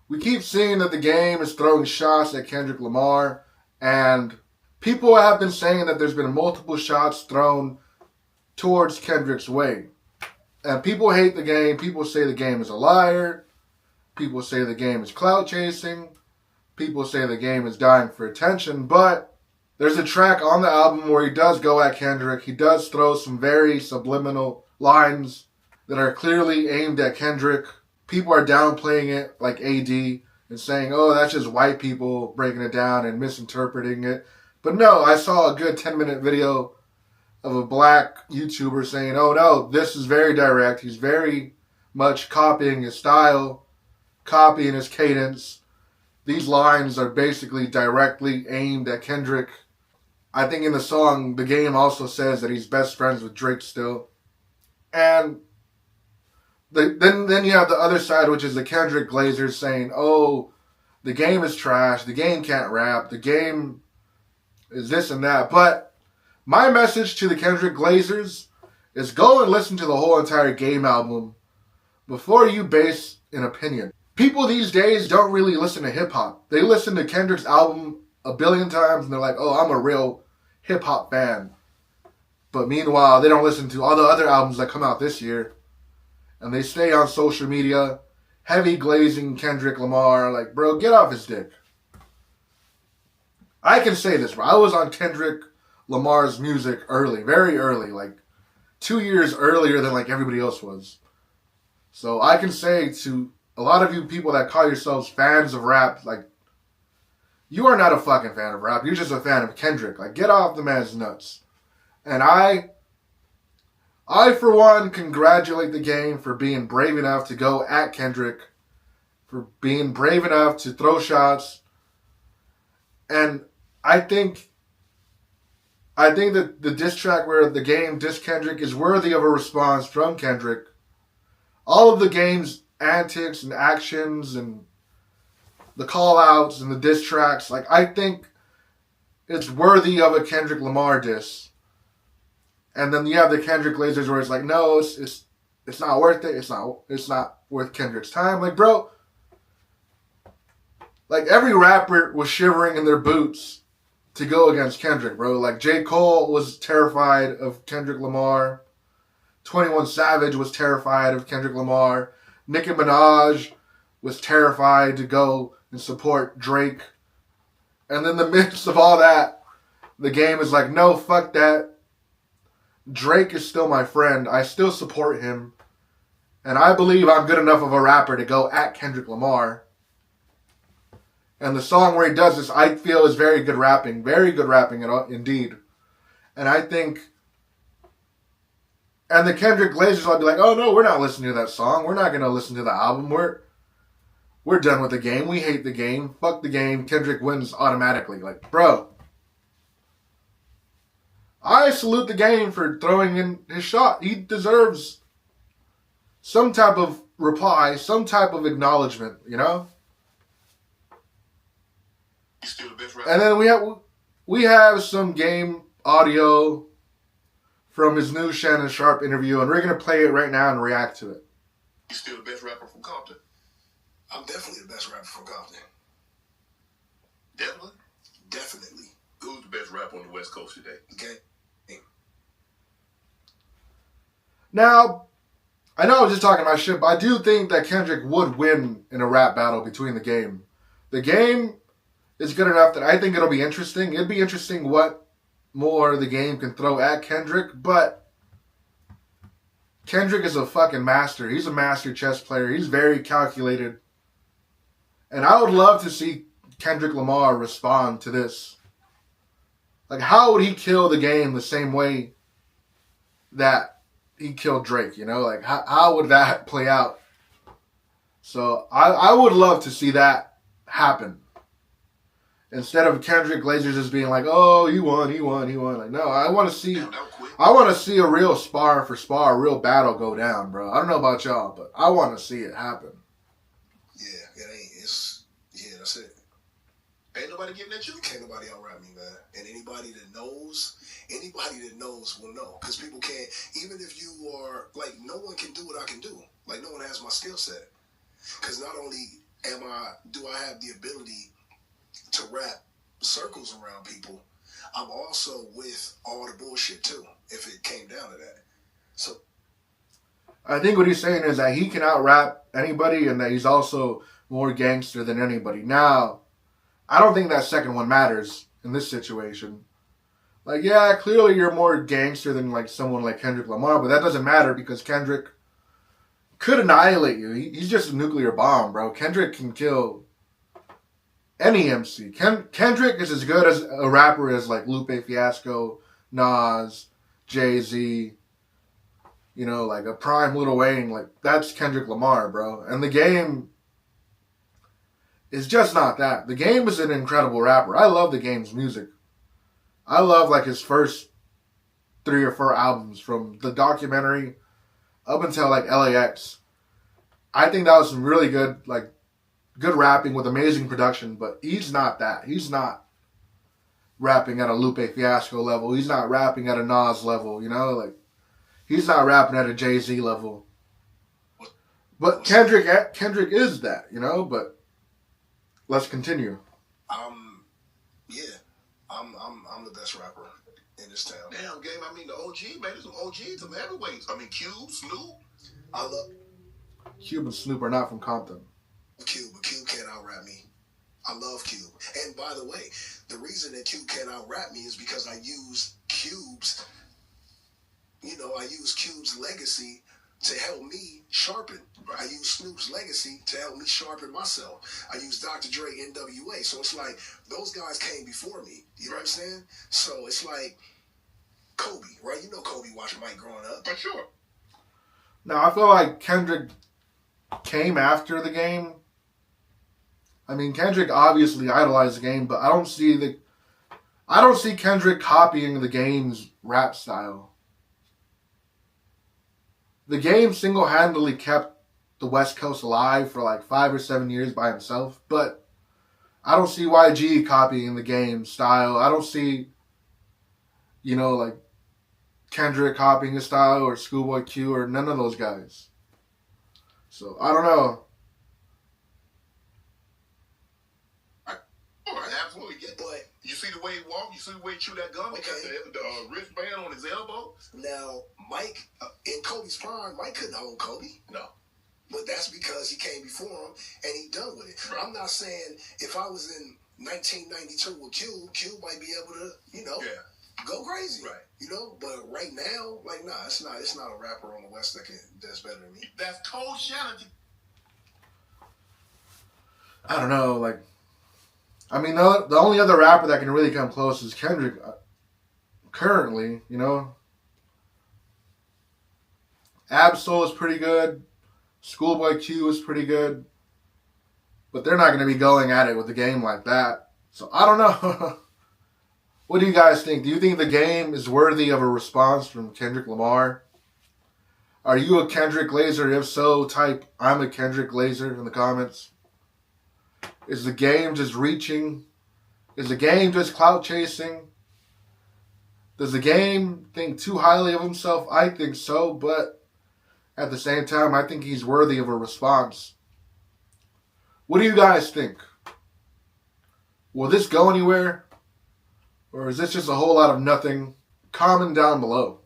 we keep seeing that the game is throwing shots at Kendrick Lamar, and people have been saying that there's been multiple shots thrown towards Kendrick's way. And people hate the game. People say the game is a liar. People say the game is clout chasing. People say the game is dying for attention. But there's a track on the album where he does go at Kendrick. He does throw some very subliminal lines that are clearly aimed at Kendrick. People are downplaying it like AD and saying, oh, that's just white people breaking it down and misinterpreting it. But no, I saw a good 10-minute video of a black YouTuber saying, oh no, this is very direct. He's very much copying his style, copying his cadence. These lines are basically directly aimed at Kendrick. I think in the song, the game also says that he's best friends with Drake still. And then you have the other side, which is the Kendrick Glazers saying, oh, the game is trash, the game can't rap, the game is this and that. But my message to the Kendrick Glazers is go and listen to the whole entire Game album before you base an opinion. People these days don't really listen to hip-hop. They listen to Kendrick's album a billion times and they're like, oh, I'm a real hip-hop fan. But meanwhile, they don't listen to all the other albums that come out this year. And they stay on social media, heavy glazing Kendrick Lamar. Like, bro, get off his dick. I can say this, bro. I was on Kendrick Lamar's music early, very early, like 2 years earlier than like everybody else was. So I can say to a lot of you people that call yourselves fans of rap, like, you are not a fucking fan of rap. You're just a fan of Kendrick. Like, get off the man's nuts. And I for one, congratulate the game for being brave enough to go at Kendrick, for being brave enough to throw shots. And I think that the diss track where the game dissed Kendrick is worthy of a response from Kendrick. All of the game's antics and actions and the call-outs and the diss tracks, like, I think it's worthy of a Kendrick Lamar diss. And then you have the Kendrick Glazers where it's like, no, it's not worth it. It's not worth Kendrick's time. Like, bro, like, every rapper was shivering in their boots to go against Kendrick, bro. Like, J. Cole was terrified of Kendrick Lamar. 21 Savage was terrified of Kendrick Lamar. Nicki Minaj was terrified to go and support Drake. And in the midst of all that, the game is like, no, fuck that. Drake is still my friend. I still support him. And I believe I'm good enough of a rapper to go at Kendrick Lamar. And the song where he does this, I feel, is very good rapping. Very good rapping, indeed. And I think... And the Kendrick Glazers will be like, oh no, we're not listening to that song. We're not going to listen to the album. We're done with the game. We hate the game. Fuck the game. Kendrick wins automatically. Like, bro... I salute the game for throwing in his shot. He deserves some type of reply, some type of acknowledgement, you know? He's still the best rapper. And then we have some game audio from his new Shannon Sharpe interview, and we're going to play it right now and react to it. He's still the best rapper from Compton. I'm definitely the best rapper from Compton. Definitely? Definitely. Who's the best rapper on the West Coast today? Okay. Now, I know I was just talking about shit, but I do think that Kendrick would win in a rap battle between the game. The game is good enough that I think it'll be interesting. It'd be interesting what more the game can throw at Kendrick, but Kendrick is a fucking master. He's a master chess player. He's very calculated. And I would love to see Kendrick Lamar respond to this. Like, how would he kill the game the same way that he killed Drake, you know? Like, how would that play out? So, I would love to see that happen. Instead of Kendrick Glazers just being like, oh, he won. Like, no, I want to see a real spar for spar, a real battle go down, bro. I don't know about y'all, but I want to see it happen. Yeah, that's it. Ain't nobody getting at you? Can't nobody out-rap me, man. And anybody that knows will know. Because people can't, even if you are, like, no one can do what I can do. Like, no one has my skill set. Because not only do I have the ability to wrap circles around people? I'm also with all the bullshit too, if it came down to that. So I think what he's saying is that he can out-rap anybody and that he's also more gangster than anybody. Now, I don't think that second one matters in this situation. Like, yeah, clearly you're more gangster than like someone like Kendrick Lamar, but that doesn't matter because Kendrick could annihilate you. He's just a nuclear bomb, bro. Kendrick can kill any MC. Kendrick is as good as a rapper as like Lupe Fiasco, Nas, Jay-Z, you know, like a prime Lil Wayne. Like, that's Kendrick Lamar, bro. And the Game is just not that. The Game is an incredible rapper. I love the Game's music. I love like his first 3 or 4 albums from the documentary up until like LAX. I think that was some really good, like, good rapping with amazing production, but he's not that. He's not rapping at a Lupe Fiasco level. He's not rapping at a Nas level, you know? Like, he's not rapping at a Jay-Z level. But Kendrick is that, you know? But let's continue. I'm the best rapper in this town. Damn, Game, I mean, the OG, man, there's some OGs, some heavyweights. I mean, Cube, Snoop. I love Cube and Snoop are not from Compton. Cube, but Cube can't out-rap me. I love Cube. And by the way, the reason that Cube can't out-rap me is because I use Cube's legacy to help me sharpen. I use Snoop's legacy to help me sharpen myself. I use Dr. Dre, NWA. So it's like, those guys came before me. You know what I'm saying? So it's like Kobe, right? You know Kobe watched Mike growing up. For sure. Now, I feel like Kendrick came after the Game. I mean, Kendrick obviously idolized the Game, but I don't see Kendrick copying the Game's rap style. The Game single-handedly kept the West Coast alive for like 5 or 7 years by himself, but I don't see YG copying the Game style. I don't see, you know, like Kendrick copying his style or Schoolboy Q or none of those guys. So, I don't know. I absolutely get that. But You see the way he walked? You see the way he chewed that gum? He got the wristband on his elbow? now, Mike, in Kobe's prime, Mike couldn't hold Kobe. No. But that's because he came before him and he done with it. Right. I'm not saying if I was in 1992 with Cube might be able to, go crazy. Right. You know, but right now, like, nah, it's not a rapper on the West that's better than me. That's cold Shannon. I don't know, like, I mean, the only other rapper that can really come close is Kendrick currently, you know. Absol is pretty good. Schoolboy Q is pretty good. But they're not going to be going at it with the Game like that. So, I don't know. What do you guys think? Do you think the Game is worthy of a response from Kendrick Lamar? Are you a Kendrick Laser? If so, type I'm a Kendrick Laser in the comments. Is the Game just reaching? Is the Game just clout chasing? Does the Game think too highly of himself? I think so, but at the same time, I think he's worthy of a response. What do you guys think? Will this go anywhere? Or is this just a whole lot of nothing? Comment down below.